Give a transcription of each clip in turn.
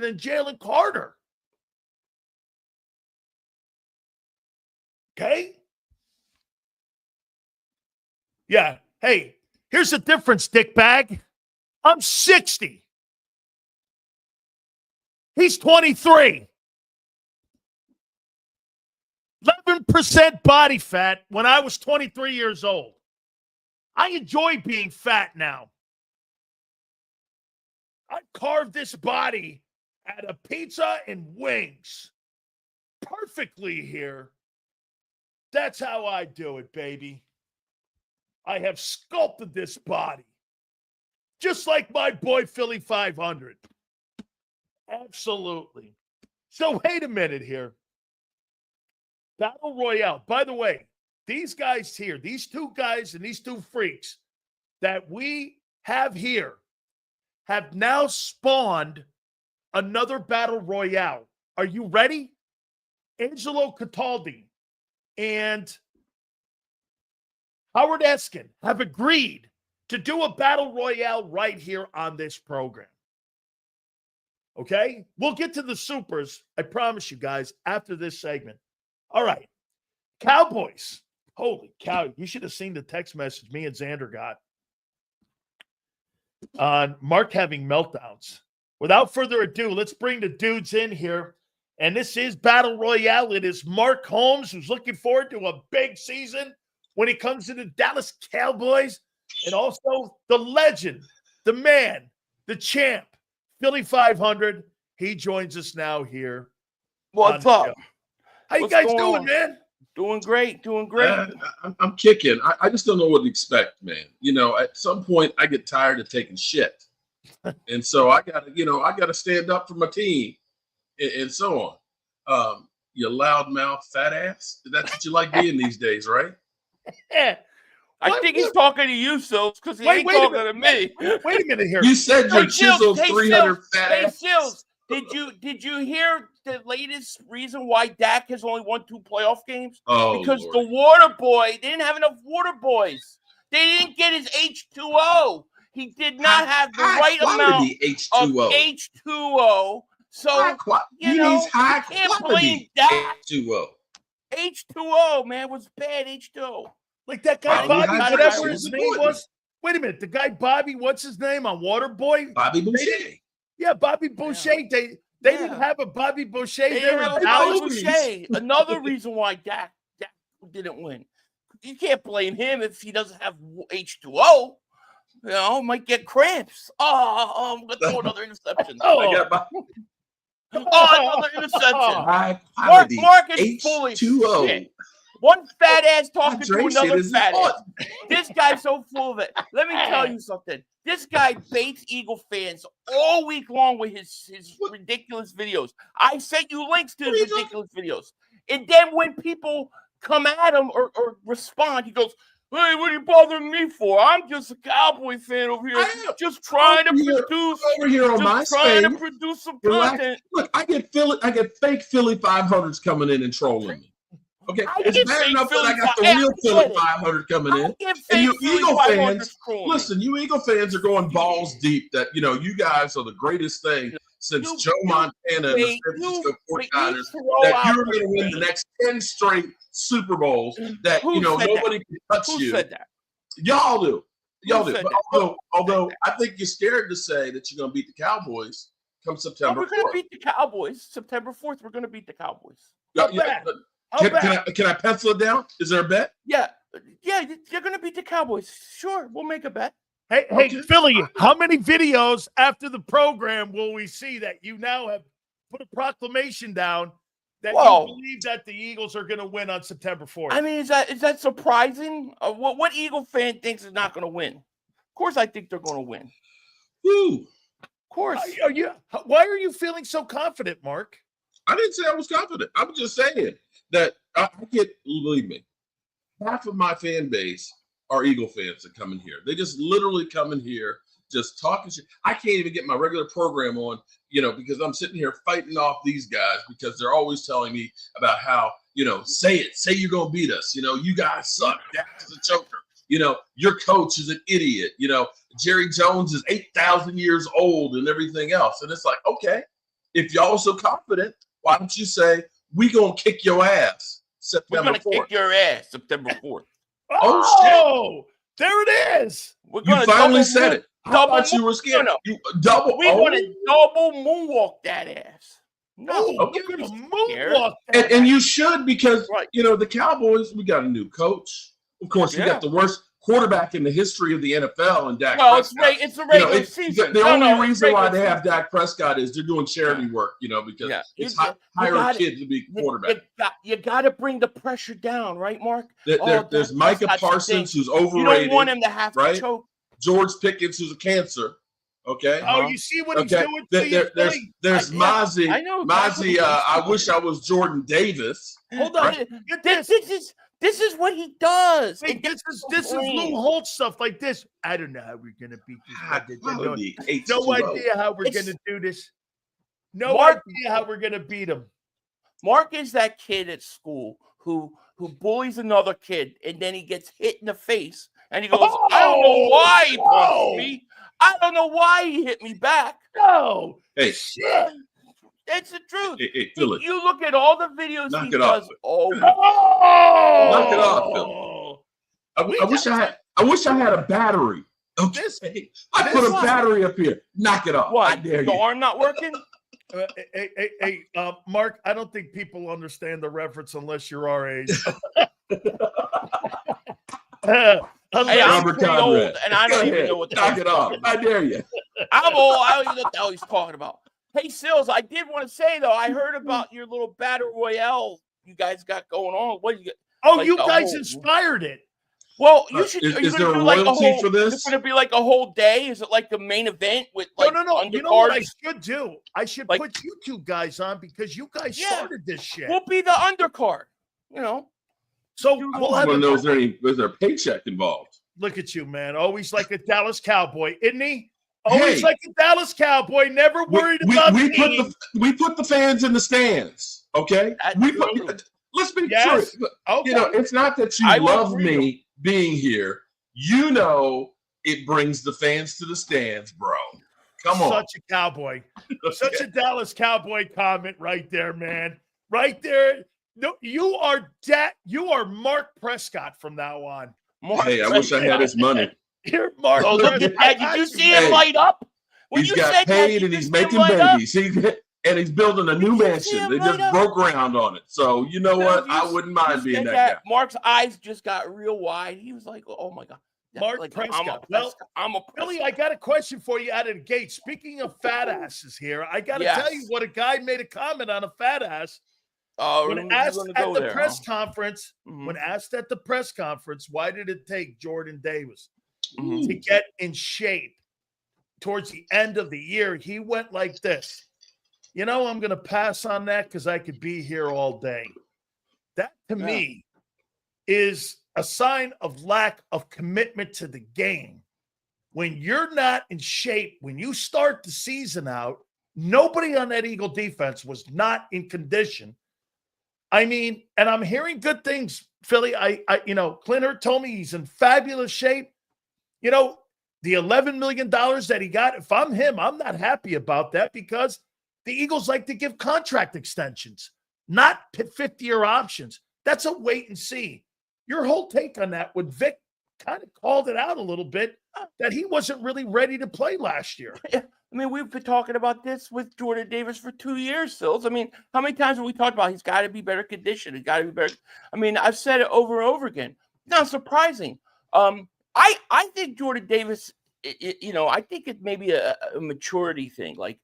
than Jalen Carter. Okay? Yeah. Hey, here's the difference, dickbag. I'm 60. He's 23. 11% body fat when I was 23 years old. I enjoy being fat now. I carved this body out of pizza and wings perfectly here. That's how I do it, baby. I have sculpted this body just like my boy Philly.500. Absolutely. So wait a minute here. Battle Royale. By the way, these guys here, these two guys and these two freaks that we have here have now spawned another Battle Royale. Are you ready? Angelo Cataldi and Howard Eskin have agreed to do a Battle Royale right here on this program. Okay? We'll get to the supers, I promise you guys, after this segment. All right. Cowboys. Holy cow. You should have seen the text message me and Xander got on Mark having meltdowns. Without further ado, let's bring the dudes in here. And this is Battle Royale. It is Mark Holmes, who's looking forward to a big season when he comes to the Dallas Cowboys. And also the legend, the man, the champ, Philly.500. He joins us now here. What's up? How you guys doing, man? Doing great, doing great. I'm kicking. I just don't know what to expect, man. You know, at some point I get tired of taking shit. And so I gotta stand up for my team and so on. You loudmouth fat ass. That's what you like being these days, right? I think he's talking to you, Sills, because he ain't talking to me. Wait a minute here. You said you're chiseled 300 fat ass. Sills, did you hear the latest reason why Dak has only won 2 playoff games? Oh, because Lord. the water boy, they didn't have enough water boys. They didn't get his H2O. He did not have the right amount of H2O. So, you know, you can't blame Dak. H2O. H2O, man, was bad H2O. Like that guy Bobby, whatever his name was. Wait a minute. The guy Bobby, what's his name on Waterboy? Bobby Boucher. Yeah, Bobby Boucher. Yeah. They didn't have a Bobby Boucher. They didn't have a Bobby Boucher. Another reason why Dak didn't win. You can't blame him if he doesn't have H2O. You know, might get cramps. Oh, I'm going to throw another interception. Another interception. Mark is fully shit. One fat ass talking to another fat ass. This guy's so full of it. Let me tell you something. This guy baits Eagle fans all week long with his ridiculous videos. I sent you links to his ridiculous videos. And then when people come at him or respond, he goes, "Hey, what are you bothering me for? I'm just a Cowboy fan over here, just trying to produce over here on my trying to produce some content." Look, I get fake Philly.500s coming in and trolling me. Okay, it's bad enough that I got the real Philly.500 coming in. And you Eagle fans, listen, you Eagle fans are going balls deep that, you know, you guys are the greatest thing since Joe Montana and the San Francisco 49ers, that you're going to win the next 10 straight Super Bowls, that, you know, nobody can touch you. Who said that? Y'all do. Y'all do. But although I think you're scared to say that you're going to beat the Cowboys come September 4th. We're going to beat the Cowboys. September 4th, we're going to beat the Cowboys. Can I pencil it down? Is there a bet? Yeah, you're going to beat the Cowboys. Sure, we'll make a bet. Hey, Philly, how many videos after the program will we see that you now have put a proclamation down that you believe that the Eagles are going to win on September 4th? I mean, is that surprising? What Eagle fan thinks is not going to win? Of course, I think they're going to win. Woo. Of course. Why are you feeling so confident, Mark? I didn't say I was confident. I'm just saying that I get, believe me, half of my fan base are Eagle fans that come in here. They just literally come in here just talking shit. I can't even get my regular program on, you know, because I'm sitting here fighting off these guys because they're always telling me about how, you know, say you're going to beat us. You know, you guys suck. That's a choker. You know, your coach is an idiot. You know, Jerry Jones is 8,000 years old and everything else. And it's like, okay, if y'all are so confident, why don't you say, we going to kick your ass We're September 4th? going to kick your ass September 4th. Oh, there it is. We're You gonna finally said it. How about you were scared? No. You double. We're going to double moonwalk that ass. No, you're going to moonwalk that. And you should, because, the Cowboys, we got a new coach. Of course, we got the worst quarterback in the history of the NFL, and Dak Prescott. It's a regular season. The only reason why they have Dak Prescott is they're doing charity work, because it's hire a kid to be quarterback. You got to bring the pressure down, right, Mark? There's Micah Parsons, who's overrated. You don't want him to have to choke. George Pickens, who's a cancer. Okay. Oh, you see what he's doing? There's Mozzie. I know. Mozzie. I wish I was Jordan Davis. Hold on. This is what he does. Hey, this is Lou Holtz stuff like this. I don't know how we're gonna beat this. No idea how we're gonna do this. No idea how we're gonna beat him. Mark is that kid at school who bullies another kid, and then he gets hit in the face, and he goes, "I don't know why he punched me. I don't know why he hit me back." No. Hey, shit. It's the truth. Hey, Philly. You look at all the videos he does. Knock it off, Philly. I wish I had a battery. Okay. I put a battery up here. Knock it off. What? I dare the you. arm not working? Mark, I don't think people understand the reference unless you're our age. Hey, I'm pretty old, and I don't even know what the knock it off. I dare you. I'm old. I don't even know what the hell he's talking about. Hey, Sills, I did want to say, though, I heard about your little battle royale you guys got going on. What do you get? Oh, you guys inspired it. Well, you should. Is there a royalty for this? It's going to be like a whole day. Is it like the main event with like no? You know what I should do? I should put you two guys on because you guys started this shit. We'll be the undercard. So we'll have. Is there a paycheck involved? Look at you, man. Always like a Dallas Cowboy, isn't he? Always like a Dallas Cowboy, never worried about me. We put the fans in the stands, okay? Let's be serious. Okay. It's not that you love me being here. It brings the fans to the stands, bro. Come on. Such a Cowboy. Such a Dallas Cowboy comment right there, man. Right there. No, you are Mark Prescott from now on. Hey, I wish I had his money. Here, Mark. Look at that. Did you see him light up? He's got paid and he's making babies. And he's building a new mansion. They just broke ground on it. So, you know what? I wouldn't mind being that guy. Mark's eyes just got real wide. He was like, oh, my God. Mark Prescott. I'm a Billy, I got a question for you out of the gate. Speaking of fat asses here, I got to tell you what a guy made a comment on a fat ass. When asked at the press conference, why did it take Jordan Davis to get in shape towards the end of the year? He went like this. I'm going to pass on that because I could be here all day. That, to me, is a sign of lack of commitment to the game. When you're not in shape, when you start the season out, nobody on that Eagle defense was not in condition. I mean, and I'm hearing good things, Philly. Clint Hurt told me he's in fabulous shape. The $11 million that he got, if I'm him, I'm not happy about that because the Eagles like to give contract extensions, not 50-year options. That's a wait and see. Your whole take on that when Vic kind of called it out a little bit that he wasn't really ready to play last year. Yeah. I mean, we've been talking about this with Jordan Davis for 2 years, Sills. I mean, how many times have we talked about he's got to be better conditioned? He's got to be better. I mean, I've said it over and over again. Not surprising. I think Jordan Davis, I think it may be a maturity thing. Like,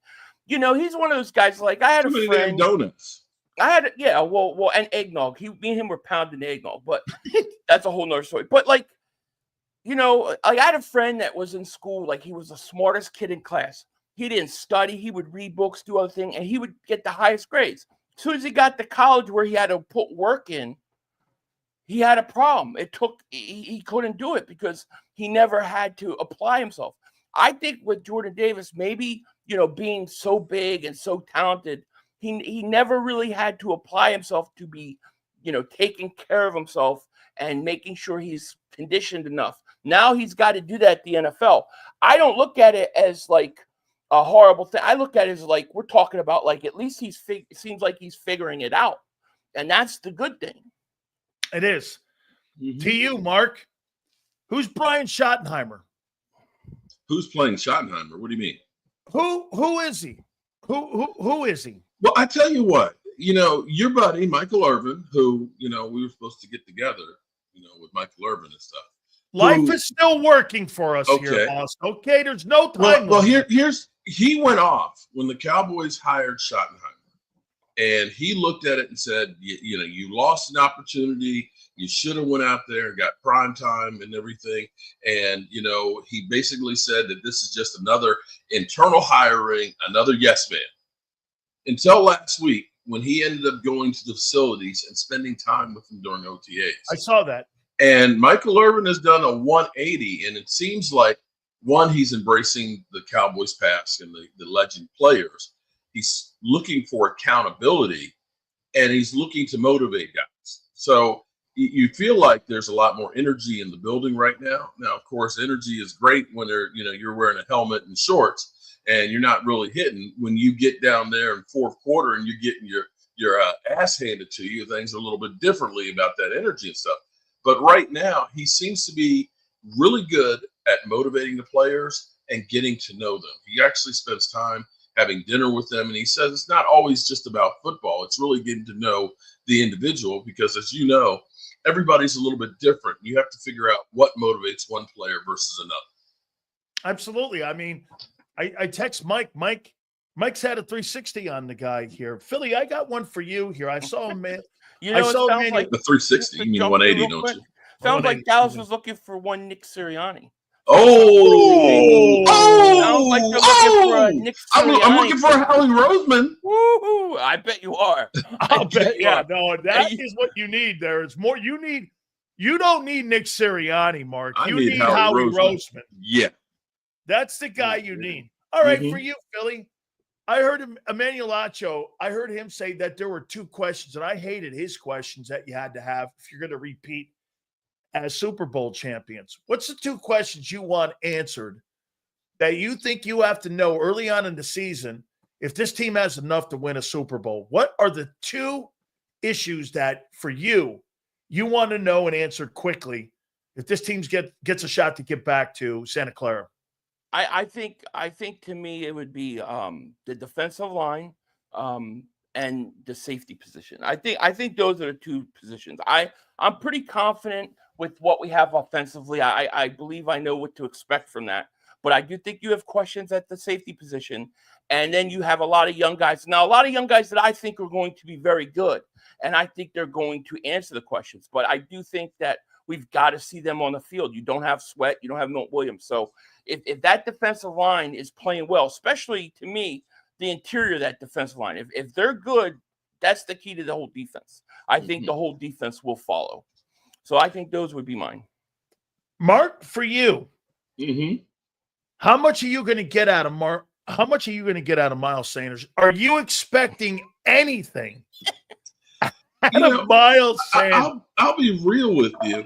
he's one of those guys. Like, I had a friend. Donuts. And eggnog. Me and him were pounding eggnog, but that's a whole nother story. But like, I had a friend that was in school. Like, he was the smartest kid in class. He didn't study. He would read books, do other things, and he would get the highest grades. As soon as he got to college where he had to put work in, he had a problem. He couldn't do it because he never had to apply himself. I think with Jordan Davis, maybe, being so big and so talented, he never really had to apply himself to be, taking care of himself and making sure he's conditioned enough. Now he's got to do that at the NFL. I don't look at it as like, a horrible thing. I look at it as like we're talking about like at least it seems like he's figuring it out, and that's the good thing. It is. To you, Mark, who's Brian Schottenheimer? Who's playing Schottenheimer? What do you mean? Who is he? Who is he? Well, I tell you what, your buddy Michael Irvin, who we were supposed to get together, with Michael Irvin and stuff. Life is still working for us here, boss. Okay, there's no time. Well, he went off when the Cowboys hired Schottenheimer, and he looked at it and said, you lost an opportunity. You should have went out there and got prime time and everything. And, he basically said that this is just another internal hiring, another yes man. Until last week, when he ended up going to the facilities and spending time with them during OTAs. I saw that. And Michael Irvin has done a 180, and it seems like, one, he's embracing the Cowboys past and the legend players. He's looking for accountability, and he's looking to motivate guys. So you feel like there's a lot more energy in the building right now. Now, of course, energy is great when you're wearing a helmet and shorts and you're not really hitting. When you get down there in fourth quarter and you're getting your ass handed to you, things are a little bit differently about that energy and stuff. But right now, he seems to be really good at motivating the players and getting to know them. He actually spends time having dinner with them, and he says it's not always just about football. It's really getting to know the individual because, as you know, everybody's a little bit different. You have to figure out what motivates one player versus another. Absolutely. I mean, I text Mike. Mike's had a 360 on the guy here. Philly, I got one for you here. I saw him, man. I saw him like the 360. You mean 180, don't you? Sounds like Dallas was looking for one Nick Sirianni. Oh! Sounds like they're looking for a Nick Sirianni. I'm looking for a Howie Roseman. Woo-hoo! I bet you are. I'll bet. Yeah, no, that is what you need. There is more. You don't need Nick Sirianni, Mark. You need Howie Roseman. Yeah, that's the guy you need. All right, for you, Philly. I heard Emmanuel Acho. I heard him say that there were two questions, and I hated his questions that you had to have if you're going to repeat as Super Bowl champions. What's the two questions you want answered that you think you have to know early on in the season if this team has enough to win a Super Bowl? What are the two issues that for you want to know and answer quickly if this team gets a shot to get back to Santa Clara? I think to me it would be the defensive line and the safety position. I think those are the two positions. I'm pretty confident with what we have offensively. I believe I know what to expect from that. But I do think you have questions at the safety position. And then you have a lot of young guys. Now, a lot of young guys that I think are going to be very good. And I think they're going to answer the questions. But I do think that we've got to see them on the field. You don't have Sweat. You don't have Milt Williams. So if that defensive line is playing well, especially to me, the interior of that defensive line, if they're good, that's the key to the whole defense. I think the whole defense will follow. So I think those would be mine. Mark, for you, how much are you going to get out of Mark? How much are you going to get out of Miles Sanders? Are you expecting anything out of Miles Sanders? I'll be real with you.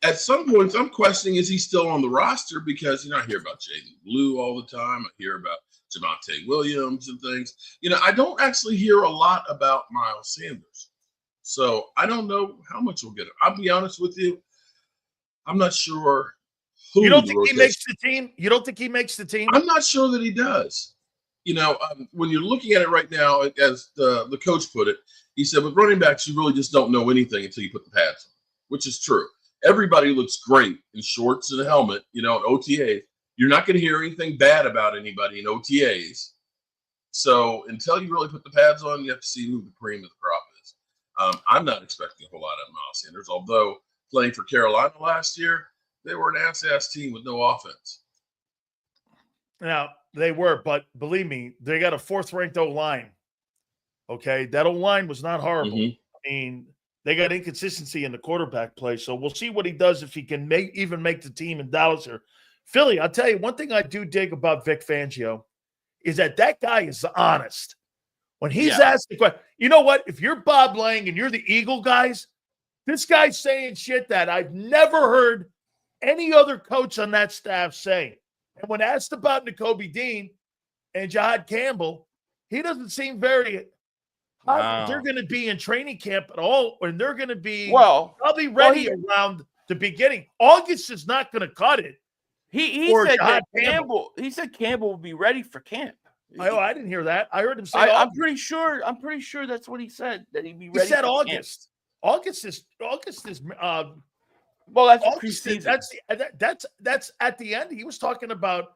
At some points, I'm questioning, is he still on the roster? Because, I hear about Jaden Blue all the time. I hear about Javonte Williams and things. I don't actually hear a lot about Miles Sanders. So I don't know how much we'll get. I'll be honest with you. I'm not sure. You don't think he makes the team? You don't think he makes the team? I'm not sure that he does. When you're looking at it right now, as the coach put it, he said, with running backs, you really just don't know anything until you put the pads on, which is true. Everybody looks great in shorts and a helmet, at OTAs. You're not going to hear anything bad about anybody in OTAs. So until you really put the pads on, you have to see who the cream of the crop is. I'm not expecting a whole lot out of Miles Sanders, although playing for Carolina last year, they were an ass team with no offense. Now, they were, but believe me, they got a fourth-ranked O-line. Okay? That O-line was not horrible. I mean, they got inconsistency in the quarterback play, so we'll see what he does if he can even make the team in Dallas here. Philly, I'll tell you, one thing I do dig about Vic Fangio is that guy is honest. When he's asked the question, you know what? If you're Bob Lang and you're the Eagle guys, this guy's saying shit that I've never heard any other coach on that staff say. And when asked about Nakobe Dean, and JAKIB Campbell, he doesn't seem very they're going to be in training camp at all, and they're going to be probably ready around the beginning. August is not going to cut it. He said that Campbell. He said Campbell will be ready for camp. Oh, I didn't hear that. I heard him say. I'm pretty sure that's what he said. That he'd be ready. He said for August. Camp. August is. Well, that's preseason. That's at the end. He was talking about.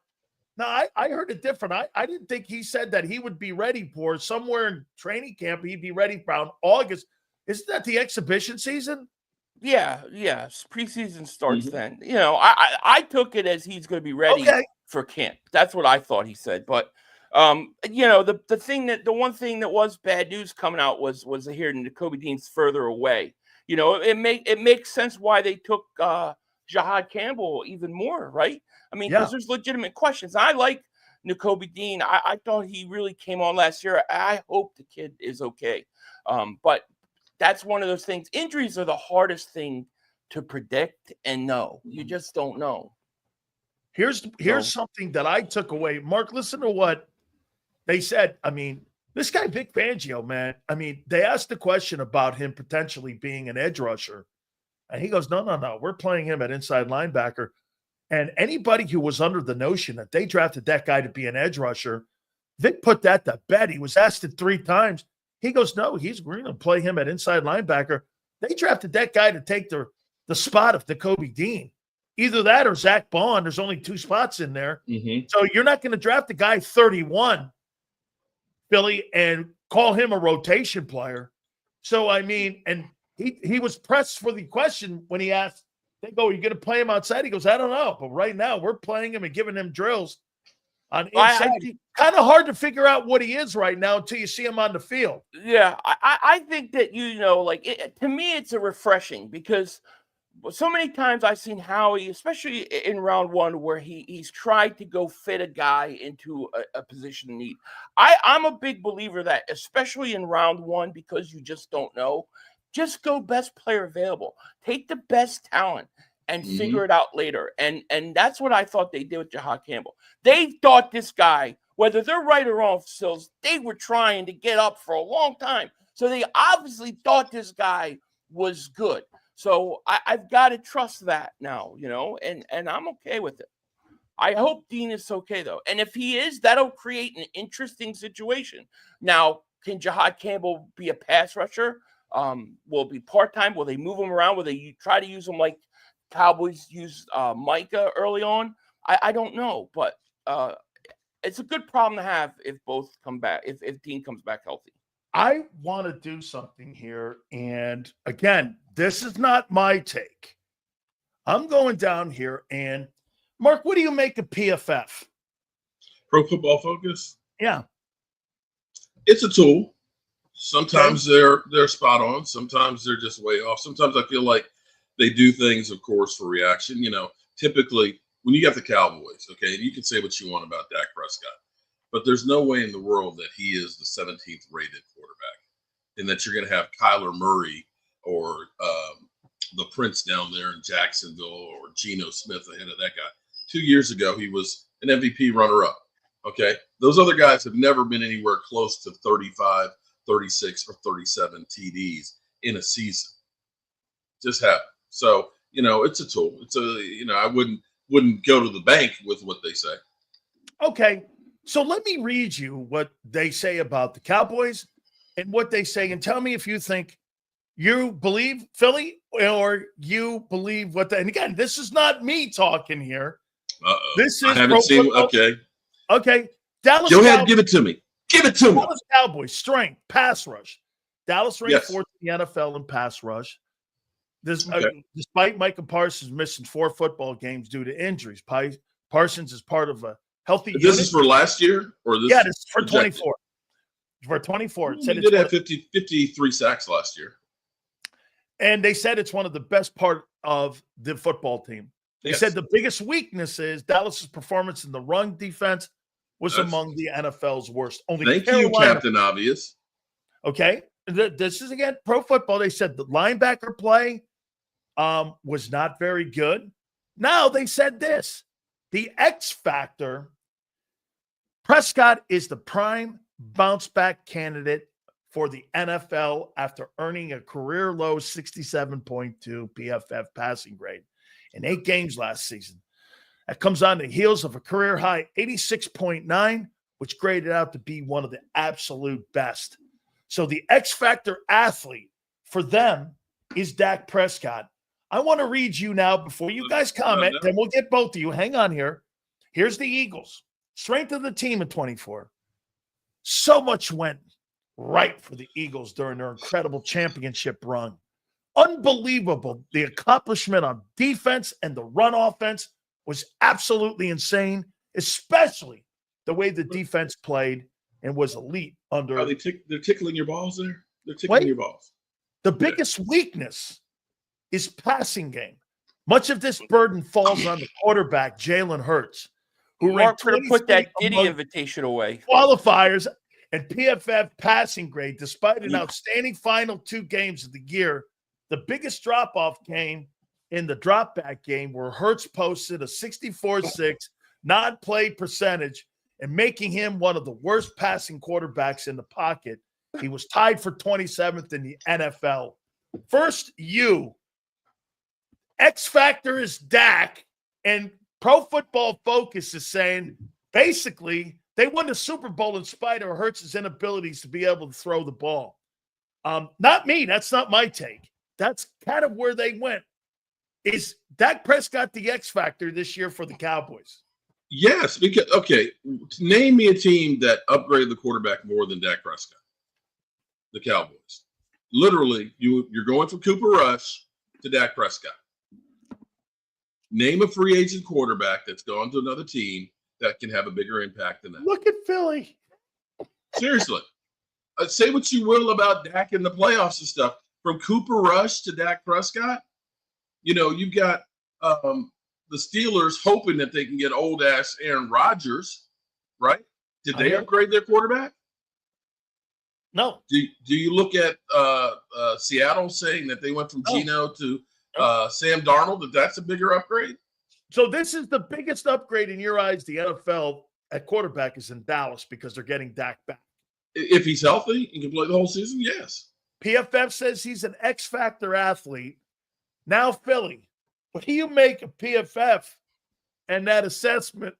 No, I heard it different. I didn't think he said that he would be ready for somewhere in training camp. He'd be ready around August. Isn't that the exhibition season? Yeah. Preseason starts then. You know, I took it as he's going to be ready for camp. That's what I thought he said. But you know, the one thing that was bad news coming out was hearing Nakobe Dean's further away. You know, it makes sense why they took JAKIB Campbell even more, right? I mean, because there's legitimate questions. I like Nakobe Dean. I thought he really came on last year. I hope the kid is okay. But that's one of those things. Injuries are the hardest thing to predict and know. You just don't know. Here's something that I took away. Mark, listen to what they said. I mean, this guy, Vic Fangio, man, I mean, they asked the question about him potentially being an edge rusher. And he goes, no. We're playing him at inside linebacker. And anybody who was under the notion that they drafted that guy to be an edge rusher, Vic put that to bed. He was asked it 3 times. He goes, no, we're going to play him at inside linebacker. They drafted that guy to take the spot of Nakobe Dean. Either that or Zach Bond. There's only 2 spots in there. So you're not going to draft the guy 31, Philly, and call him a rotation player. So, I mean, and he was pressed for the question when he asked, they go, are you going to play him outside? He goes, I don't know. But right now we're playing him and giving him drills on inside. Kind of hard to figure out what he is right now until you see him on the field. Yeah, I think that, you know, like to me, it's a refreshing because so many times I've seen Howie, especially in round 1, where he's tried to go fit a guy into a position of need. I'm a big believer that, especially in round 1, because you just don't know, just go best player available. Take the best talent and figure it out later. And that's what I thought they did with JAKIB Campbell. They thought this guy, whether they're right or wrong, Sills, they were trying to get up for a long time. So they obviously thought this guy was good. So I've got to trust that now, you know, and I'm okay with it. I hope Dean is okay, though. And if he is, that'll create an interesting situation. Now, can JAKIB Campbell be a pass rusher? Will it be part-time? Will they move him around? Will they try to use him like Cowboys used Micah early on? I don't know, but it's a good problem to have if both come back, if Dean comes back healthy. I want to do something here. And again, this is not my take. I'm going down here. And Mark, what do you make of PFF? Pro Football Focus? Yeah. It's a tool. Sometimes they're spot on. Sometimes they're just way off. Sometimes I feel like they do things, of course, for reaction. You know, typically when you got the Cowboys, okay, you can say what you want about Dak Prescott, but there's no way in the world that he is the 17th rated quarterback and that you're going to have Kyler Murray or the Prince down there in Jacksonville or Geno Smith ahead of that guy. 2 years ago, he was an MVP runner-up, okay? Those other guys have never been anywhere close to 35, 36, or 37 TDs in a season. Just happen. So, you know, it's a tool. It's a, you know, I wouldn't go to the bank with what they say. Okay. So let me read you what they say about the Cowboys and what they say, and tell me if you think you believe Philly or you believe what and again, this is not me talking here. This is I haven't seen Okay. Dallas. Go ahead, give it to me. Give it to me. Dallas Cowboys, strength, pass rush. Dallas ranked 4th in the NFL in pass rush. Despite Micah Parsons missing 4 football games due to injuries, Parsons is part of a healthy unit. This is for last year? Or this? Yeah, this is for 24. For 24. He did have 53 sacks last year. And they said it's one of the best part of the football team. They said the biggest weakness is Dallas's performance in the run defense was among the NFL's worst. Only Thank you, Captain Obvious. Okay. This is, again, Pro Football. They said the linebacker play was not very good. Now they said this. The X factor Prescott is the prime bounce-back candidate for the NFL after earning a career-low 67.2 PFF passing grade in 8 games last season. That comes on the heels of a career-high 86.9, which graded out to be one of the absolute best. So the X-Factor athlete for them is Dak Prescott. I want to read you now before you guys comment, then we'll get both of you. Hang on here. Here's the Eagles. Strength of the team in 24. So much went right for the Eagles during their incredible championship run. Unbelievable. The accomplishment on defense and the run offense was absolutely insane, especially the way the defense played and was elite under. They're tickling your balls there? They're tickling your balls. The biggest weakness is passing game. Much of this burden falls on the quarterback, Jalen Hurts, who Mark could have put that Diddy invitation away. Qualifiers and PFF passing grade, despite an outstanding final 2 games of the year. The biggest drop-off came in the drop-back game where Hurts posted a 64.6 non-play percentage and making him one of the worst passing quarterbacks in the pocket. He was tied for 27th in the NFL. First, X-Factor is Dak, and Pro Football Focus is saying basically they won the Super Bowl in spite of Hurts' inabilities to be able to throw the ball. Not me. That's not my take. That's kind of where they went. Is Dak Prescott the X-Factor this year for the Cowboys? Yes, because, name me a team that upgraded the quarterback more than Dak Prescott. The Cowboys. Literally, you're going from Cooper Rush to Dak Prescott. Name a free agent quarterback that's gone to another team that can have a bigger impact than that. Look at Philly. Seriously. Say what you will about Dak in the playoffs and stuff. From Cooper Rush to Dak Prescott, you've got the Steelers hoping that they can get old-ass Aaron Rodgers, right? Did they upgrade their quarterback? No. Do you look at Seattle saying that they went from Geno to Sam Darnold, that's a bigger upgrade? So this is the biggest upgrade in your eyes. The NFL at quarterback is in Dallas because they're getting Dak back. If he's healthy and can play the whole season, yes. PFF says he's an X-Factor athlete. Now Philly, what do you make of PFF and that assessment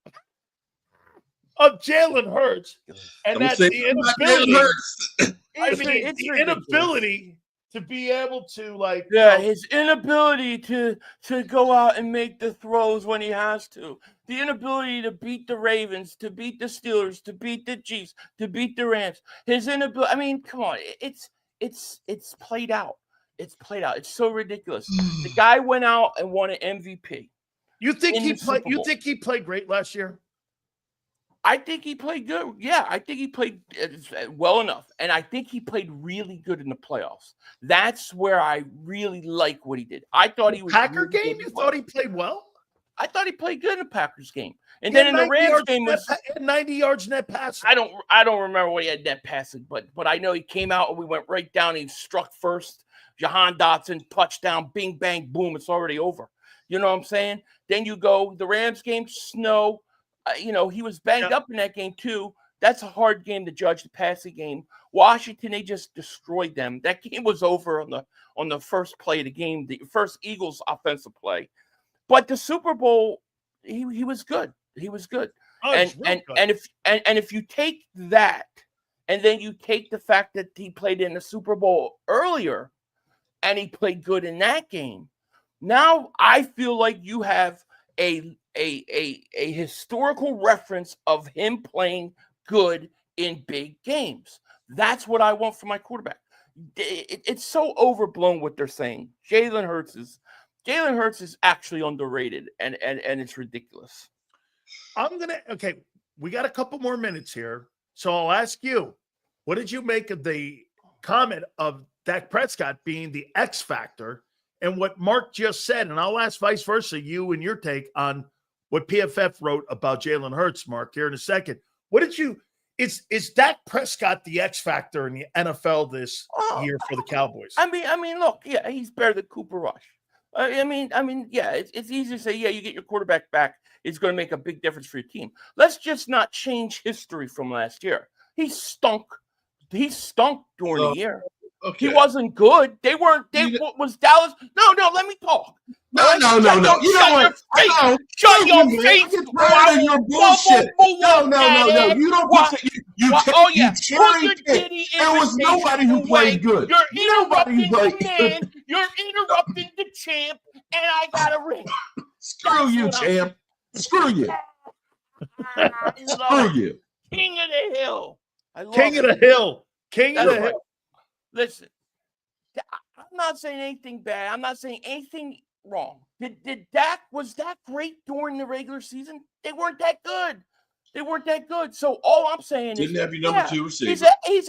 of Jalen Hurts and that the inability to be able to his inability to go out and make the throws when he has to, the inability to beat the Ravens, to beat the Steelers, to beat the Chiefs, to beat the Rams, his inability. I mean, come on, it's played out. It's played out. It's so ridiculous. The guy went out and won an MVP. You think he played great last year? I think he played good. Yeah, I think he played well enough. And I think he played really good in the playoffs. That's where I really like what he did. I thought he was Packer really game. You thought he played well? I thought he played good in the Packers game. And then in the Rams game was 90 yards net passing. I don't remember what he had net passing, but I know he came out and we went right down. He struck first. Jahan Dotson, touchdown, bing, bang, boom. It's already over. You know what I'm saying? Then you go the Rams game, snow. He was banged up in that game too. That's a hard game to judge, the passing game. Washington, they just destroyed them. That game was over on the first play of the game, the first Eagles offensive play. But the Super Bowl, he was good. He was good. Oh, and if you take that, and then you take the fact that he played in the Super Bowl earlier, and he played good in that game, now I feel like you have a historical reference of him playing good in big games. That's what I want for my quarterback. It's so overblown what they're saying. Jalen Hurts is actually underrated, and it's ridiculous. We got a couple more minutes here, so I'll ask you, what did you make of the comment of Dak Prescott being the X factor and what Mark just said? And I'll ask vice versa, you and your take on what PFF wrote about Jalen Hurts, Mark, here in a second. What did you – is Dak Prescott the X factor in the NFL this year for the Cowboys? I mean, look, yeah, he's better than Cooper Rush. I mean, yeah, it's easy to say, yeah, you get your quarterback back. It's going to make a big difference for your team. Let's just not change history from last year. He stunk. He stunk during the year. Okay. He wasn't good. They weren't. Was Dallas? No. Let me talk. No. You know what? Shut your face. Get tired of your bullshit. No. You don't get to. Oh yeah. There was nobody who played good. You're interrupting the man. You're interrupting the champ, and I gotta ring. Screw you, champ. Screw you. Screw you. King of the Hill. King of the Hill. King of the Hill. Listen, I'm not saying anything bad. I'm not saying anything wrong. Was Dak great during the regular season? They weren't that good. So all I'm saying didn't have your number two receiver. He's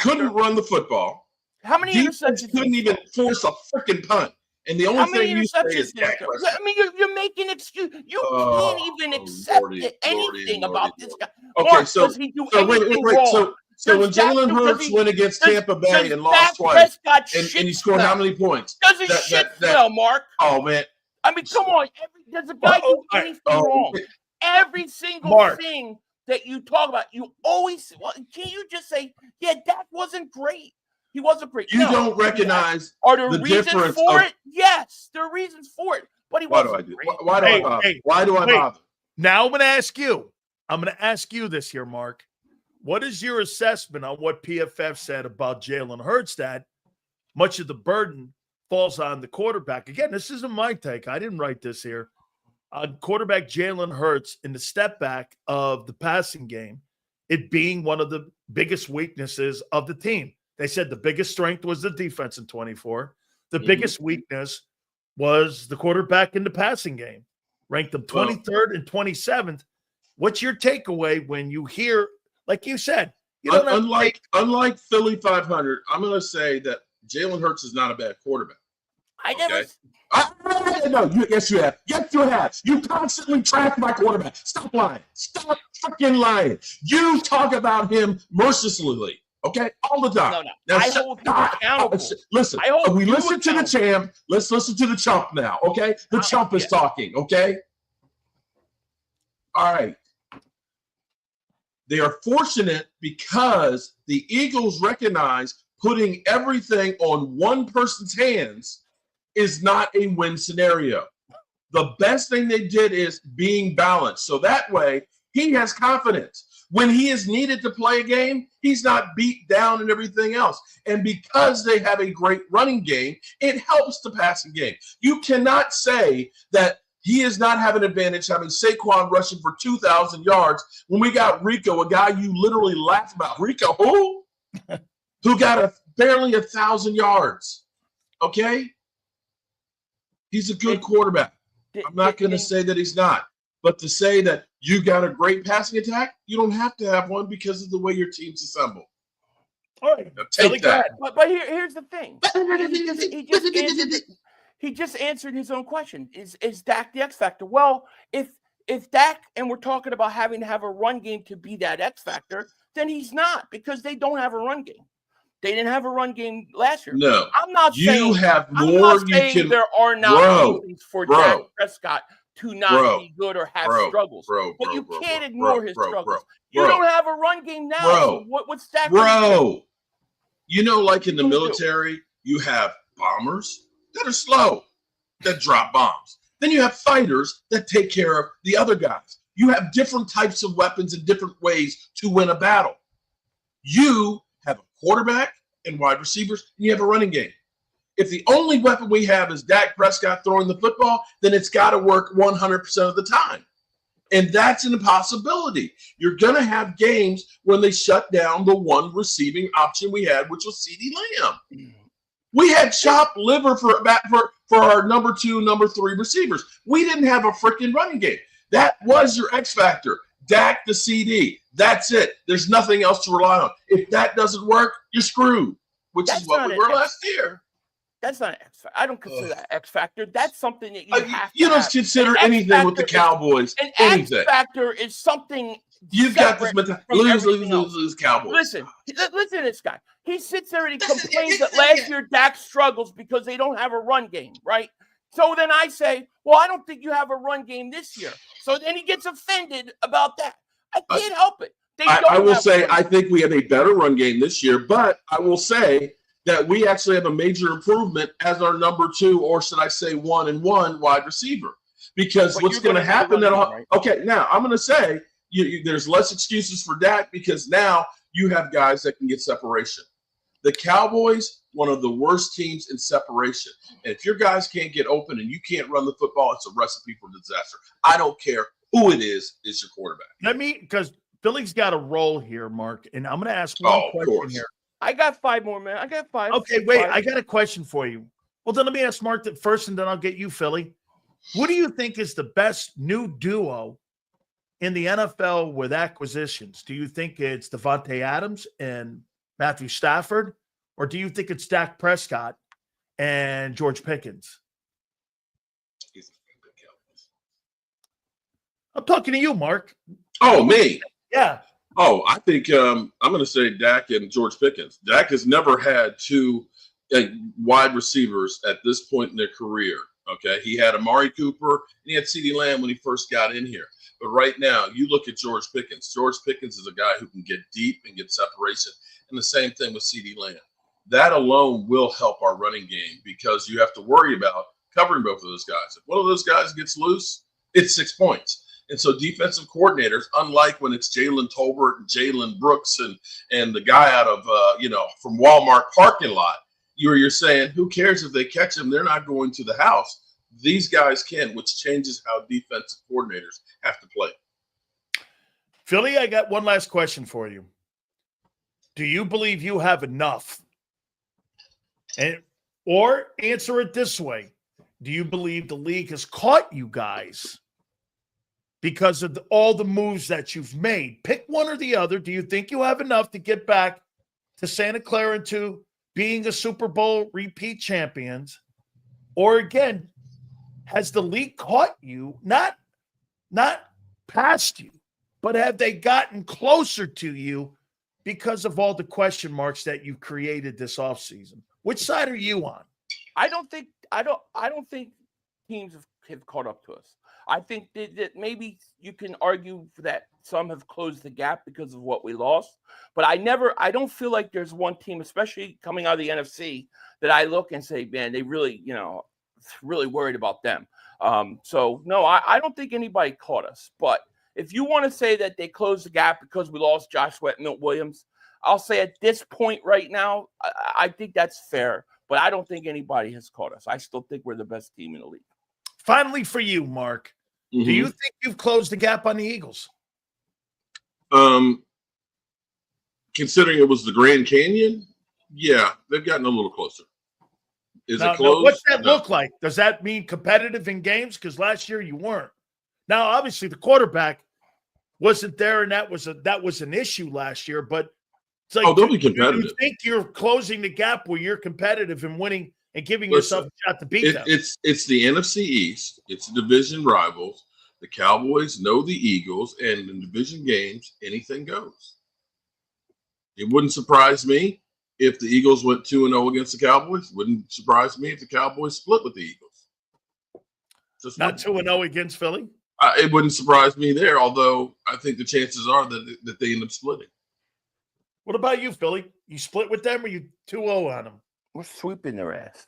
couldn't run the football. How many interceptions? Couldn't even force a freaking punt. And the only thing you say is Dak Prescott. I mean, you're making excuse. You can't even accept anything about this guy. Okay, Mark, so does he do anything wrong? So when Jalen Hurts went against Tampa Bay and lost twice, and he scored how many points? Does he shit spell, Mark? Oh, man. I mean, come on. Does a guy do anything wrong? Every single thing that you talk about, you always can't you just say, yeah, Dak wasn't great. He wasn't great. You don't recognize are there reasons for it? Yes, there are reasons for it. But he wasn't great. Why do I bother? Why do I bother? Now I'm going to ask you. I'm going to ask you this here, Mark. What is your assessment on what PFF said about Jalen Hurts, that much of the burden falls on the quarterback? Again, this isn't my take. I didn't write this here. On quarterback Jalen Hurts in the step back of the passing game, it being one of the biggest weaknesses of the team. They said the biggest strength was the defense in 24. The biggest weakness was the quarterback in the passing game. Ranked them 23rd and 27th. What's your takeaway when you hear, like you said, you don't unlike Philly.500, I'm going to say that Jalen Hurts is not a bad quarterback. Yes, you have. Yes, you have. You constantly track my quarterback. Stop lying. Stop freaking lying. You talk about him mercilessly. Okay, all the time. No. I hold you accountable. Listen, we listen to the champ. Let's listen to the chump now. Okay, the chump is talking. Okay. All right. They are fortunate because the Eagles recognize putting everything on one person's hands is not a win scenario. The best thing they did is being balanced. So that way, he has confidence. When he is needed to play a game, he's not beat down and everything else. And because they have a great running game, it helps the passing game. You cannot say that he is not having an advantage having Saquon rushing for 2,000 yards when we got Rico, a guy you literally laugh about. Rico, who? Who got barely 1,000 yards. Okay? He's a good quarterback. I'm not going to say that he's not. But to say that you got a great passing attack, you don't have to have one because of the way your team's assembled. All right. Now, take that. But here's the thing. He just answered his own question. Is Dak the X factor? Well, if Dak, and we're talking about having to have a run game to be that X factor, then he's not, because they don't have a run game. They didn't have a run game last year. No, I'm not saying you have more. I'm not saying there are not reasons for Dak Prescott to not be good or have struggles. But you can't ignore his struggles. You don't have a run game now. So what's Dak? You know, like in the military, you have bombers that are slow, that drop bombs. Then you have fighters that take care of the other guys. You have different types of weapons and different ways to win a battle. You have a quarterback and wide receivers, and you have a running game. If the only weapon we have is Dak Prescott throwing the football, then it's got to work 100% of the time. And that's an impossibility. You're going to have games when they shut down the one receiving option we had, which was CeeDee Lamb. We had chopped liver for our number 2, number 3 receivers. We didn't have a freaking running game. That was your X factor. Dak to CD. That's it. There's nothing else to rely on. If that doesn't work, you're screwed, which is what we were last year. That's not an X factor. I don't consider that X factor. That's something that you don't consider anything with the Cowboys. An X factor is something. You've got this lose Cowboys. Listen to this guy. He sits there and he complains that last year Dak struggles because they don't have a run game, right? So then I say, well, I don't think you have a run game this year. So then he gets offended about that. I can't help it. I will say I think we have a better run game this year, but I will say that we actually have a major improvement as our number 2, or should I say 1-1 wide receiver. Because what's going to happen okay, now I'm going to say there's less excuses for Dak because now you have guys that can get separation. The Cowboys, one of the worst teams in separation. And if your guys can't get open and you can't run the football, it's a recipe for disaster. I don't care who it is your quarterback. Because Philly's got a roll here, Mark, and I'm going to ask one question here. I got 5 more, man. I got 5. Okay, wait. I got a question for you. Well, then let me ask Mark that first, and then I'll get you, Philly. What do you think is the best new duo in the NFL with acquisitions? Do you think it's Devontae Adams and Matthew Stafford, or do you think it's Dak Prescott and George Pickens? I'm talking to you, Mark. Oh, me? Yeah. Oh, I think I'm going to say Dak and George Pickens. Dak has never had 2 wide receivers at this point in their career. Okay, he had Amari Cooper and he had CeeDee Lamb when he first got in here. But right now, you look at George Pickens. George Pickens is a guy who can get deep and get separation. And the same thing with CeeDee Lamb. That alone will help our running game because you have to worry about covering both of those guys. If one of those guys gets loose, it's 6 points. And so defensive coordinators, unlike when it's Jalen Tolbert and Jalen Brooks and the guy out of from Walmart parking lot, you're saying, who cares if they catch them? They're not going to the house. These guys can, which changes how defensive coordinators have to play. Philly, I got one last question for you. Do you believe you have enough? Or answer it this way. Do you believe the league has caught you guys because of all the moves that you've made? Pick one or the other. Do you think you have enough to get back to Santa Clara and to being a Super Bowl repeat champions? Or again, has the league caught you, not past you, but have they gotten closer to you because of all the question marks that you've created this offseason? Which side are you on? I don't think teams have caught up to us. I think that maybe you can argue that some have closed the gap because of what we lost, but I don't feel like there's one team, especially coming out of the NFC, that I look and say, man, they really, really worried about them. So no, I don't think anybody caught us, but if you want to say that they closed the gap because we lost Josh Sweat and Milt Williams, I'll say at this point right now, I think that's fair, but I don't think anybody has caught us. I still think we're the best team in the league. Finally, for you, Mark, do you think you've closed the gap on the Eagles? Considering it was the Grand Canyon, yeah, they've gotten a little closer. Is it close? Now, what's that look like? Does that mean competitive in games? Because last year you weren't. Now, obviously, the quarterback wasn't there, and that was an issue last year. But it's like, they'll be competitive. Do you think you're closing the gap where you're competitive and winning and giving yourself a shot to beat them? It's the NFC East. It's division rivals. The Cowboys know the Eagles, and in division games, anything goes. It wouldn't surprise me if the Eagles went 2-0 against the Cowboys. Wouldn't surprise me if the Cowboys split with the Eagles. Just not 2-0 against Philly? It wouldn't surprise me there, although I think the chances are that they end up splitting. What about you, Philly? You split with them or you 2-0 on them? We're sweeping their ass.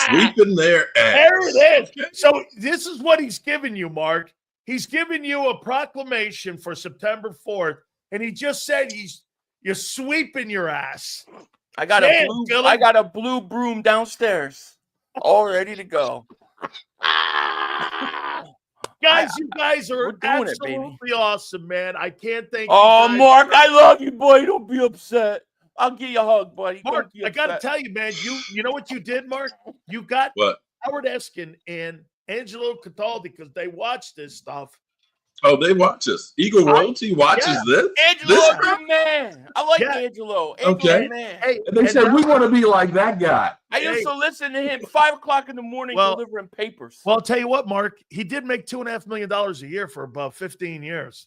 Sweeping their ass. There it is. So this is what he's giving you, Mark. He's giving you a proclamation for September 4th, and he just said you're sweeping your ass. I got a blue broom downstairs, all ready to go. Guys, you guys are absolutely awesome, man. I can't thank you. Oh, Mark, I love you, boy. Don't be upset. I'll give you a hug, buddy. Mark, I got to tell you, man, you know what you did, Mark? You got what? Howard Eskin and Angelo Cataldi because they watch this stuff. Oh, they watch us. Eagle Royalty watches this. Angelo's a man. I like Angelo. Okay. Man. Hey, and they said we want to be like that guy. I used to listen to him 5 o'clock in the morning delivering papers. Well, I'll tell you what, Mark. He did make $2.5 million a year for about 15 years.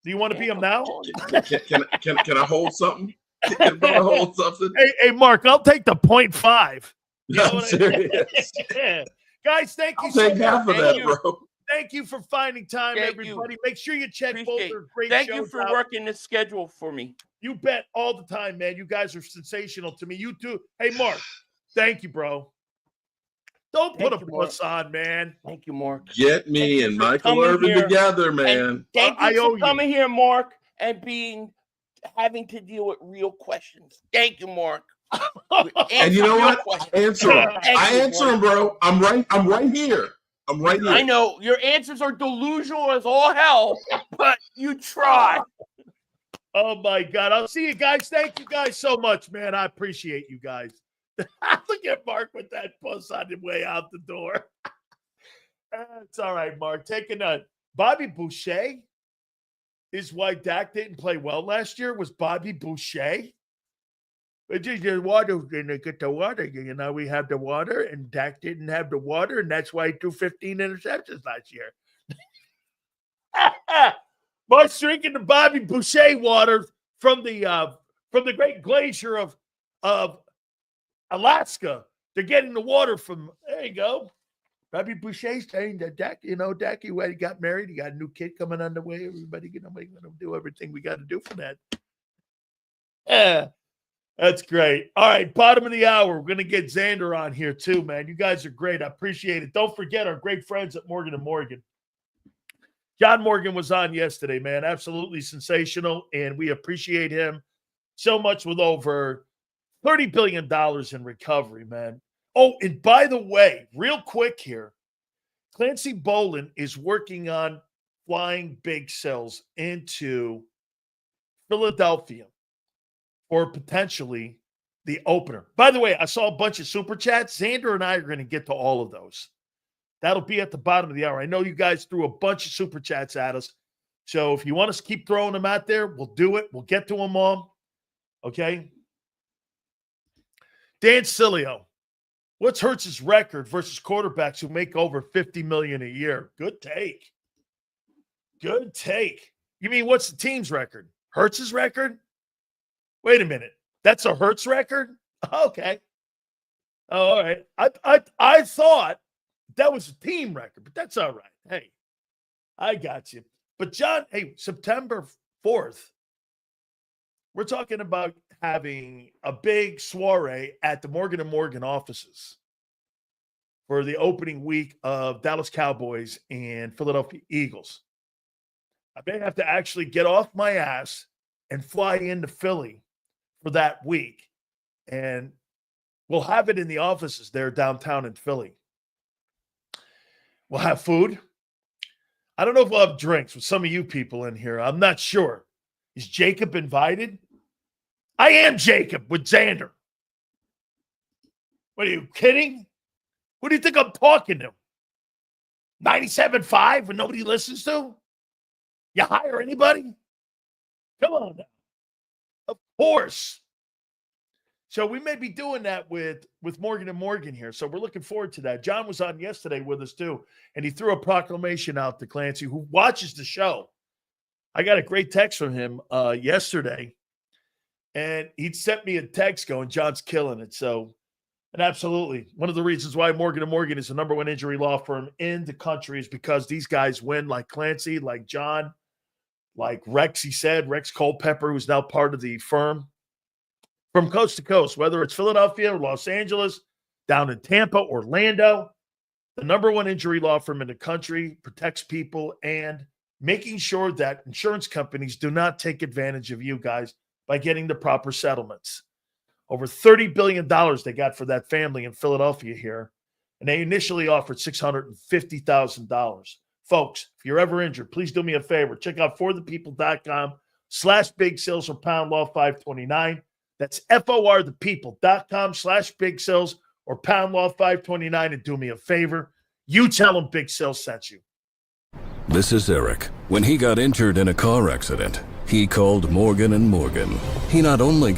Do you want to be him now? Can I hold something? Can I hold something? Hey, Mark, I'll take the 0.5. I'm serious. Guys, thank you I'll so take half much. of that, bro. Thank you for finding time, everybody. Make sure you check both their great shows out. Thank you for working the schedule for me. You bet, all the time, man. You guys are sensational to me. You too. Hey, Mark, thank you, bro. Don't put a plus on, man. Thank you, Mark. Get me and Michael Irvin together, man. Thank you for coming here, Mark, and having to deal with real questions. Thank you, Mark. And you know what? I answer them. I answer them, bro. I'm right here. I'm right here. I know your answers are delusional as all hell, but you try. Oh my God. I'll see you guys. Thank you guys so much, man. I appreciate you guys. Look at Mark with that bus on the way out the door. It's all right, Mark. Take a nut. Bobby Boucher is why Dak didn't play well last year. Was Bobby Boucher? It's just the water, didn't get the water. You know, we have the water, and Dak didn't have the water, and that's why he threw 15 interceptions last year. Mark's drinking the Bobby Boucher water from the Great Glacier of Alaska. They're getting the water from. There you go. Bobby Boucher saying that Dak, he got married, he got a new kid coming on the way. Everybody, going to do everything we got to do for that. Yeah. That's great. All right, bottom of the hour. We're going to get Xander on here too, man. You guys are great. I appreciate it. Don't forget our great friends at Morgan & Morgan. John Morgan was on yesterday, man. Absolutely sensational, and we appreciate him so much with over $30 billion in recovery, man. Oh, and by the way, real quick here, Clancy Boland is working on flying big cells into Philadelphia or potentially the opener. By the way, I saw a bunch of super chats. Xander and I are going to get to all of those. That'll be at the bottom of the hour. I know you guys threw a bunch of super chats at us. So if you want us to keep throwing them out there, we'll do it. We'll get to them all. Okay? Dan Sileo. What's Hurts' record versus quarterbacks who make over $50 million a year? Good take. Good take. You mean what's the team's record? Hurts' record? Wait a minute. That's a Hurts record? Okay. Oh, all right. I thought that was a team record, but that's all right. Hey, I got you. But John, hey, September 4th, we're talking about having a big soiree at the Morgan & Morgan offices for the opening week of Dallas Cowboys and Philadelphia Eagles. I may have to actually get off my ass and fly into Philly for that week. And we'll have it in the offices there downtown in Philly. We'll have food. I don't know if we'll have drinks with some of you people in here. I'm not sure. Is JAKIB invited? I am JAKIB with Xander. What are you kidding? Who do you think I'm talking to? 97.5 when nobody listens to? You hire anybody? Come on now. Of course. So we may be doing that with Morgan & Morgan here. So we're looking forward to that. John was on yesterday with us too, and he threw a proclamation out to Clancy, who watches the show. I got a great text from him yesterday, and he'd sent me a text going, John's killing it. So, and absolutely, one of the reasons why Morgan & Morgan is the number one injury law firm in the country is because these guys win, like Clancy, like John, like Rex, he said, Rex Culpepper, who's now part of the firm. From coast to coast, whether it's Philadelphia or Los Angeles, down in Tampa, Orlando, the number one injury law firm in the country, protects people and making sure that insurance companies do not take advantage of you guys by getting the proper settlements. Over $30 billion they got for that family in Philadelphia here, and they initially offered $650,000. Folks, if you're ever injured, please do me a favor. Check out forthepeople.com/big sales or pound law 529. That's forthepeople.com/big sales or pound law 529. And do me a favor. You tell them Big Sales sent you. This is Eric. When he got injured in a car accident, he called Morgan & Morgan. He not only